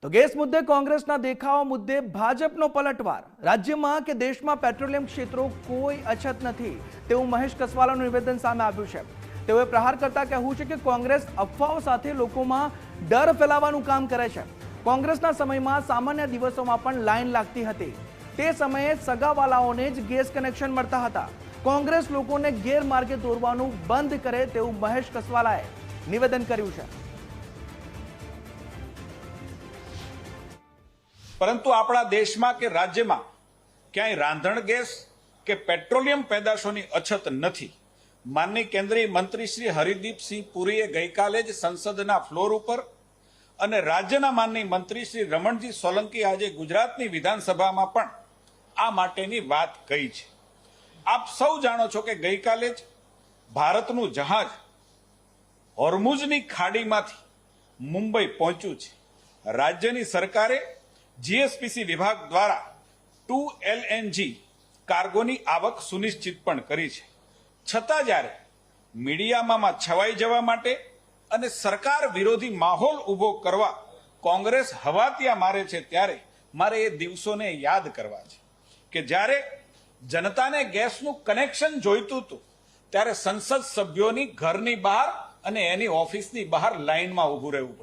તો ગેસ મુદ્દે કોંગ્રેસના દેખાવો મુદ્દે ભાજપનો પલટવાર। રાજ્યમાં કે દેશમાં પેટ્રોલિયમ ક્ષેત્રો કોઈ અછત નથી તેવું મહેશ કસવાલાનું નિવેદન સામે આવ્યું છે। તેઓએ પ્રહાર કરતા કહ્યું છે કે કોંગ્રેસ અફવાઓ સાથે લોકોમાં ડર ફેલાવવાનું કામ કરે છે। કોંગ્રેસના સમયમાં સામાન્ય દિવસોમાં પણ લાઈન લાગતી હતી, તે સમયે સગાવાલાઓને જ ગેસ કનેક્શન મળતા હતા। કોંગ્રેસ લોકોને ગેરમાર્ગે દોરવાનું બંધ કરે તેવું મહેશ કસવાલાએ નિવેદન કર્યું છે। પરંતુ આપણા દેશમાં કે રાજ્યમાં ક્યાંય રાંધણ ગેસ કે પેટ્રોલિયમ પેદાશોની અછત નથી। માનનીય કેન્દ્રીય મંત્રી શ્રી હરદીપસિંહ પુરીએ ગઈકાલે જ સંસદના ફ્લોર ઉપર અને રાજ્યના માનનીય મંત્રી શ્રી રમણજી સોલંકી આજે ગુજરાતની વિધાનસભામાં પણ આ માટેની વાત કહી છે। આપ સૌ જાણો છો કે ગઈકાલે જ ભારતનું જહાજ હોર્મુઝની ખાડીમાંથી મુંબઈ પહોંચ્યું છે। રાજ્યની સરકારે જીએસપીસી વિભાગ દ્વારા 2 LNG કાર્ગોની આવક સુનિશ્ચિત પણ કરી છે। છતાં જ્યારે મીડિયામાં છવાઈ જવા માટે અને સરકાર વિરોધી માહોલ ઊભો કરવા કોંગ્રેસ હવાતિયા મારે છે, ત્યારે મારે એ દિવસોને યાદ કરવા છે કે જ્યારે જનતાને ગેસનું કનેક્શન જોઈતું હતું ત્યારે સંસદ સભ્યોની ઘરની બહાર અને એની ઓફિસની બહાર લાઈનમાં ઊભું રહેવું પડતું।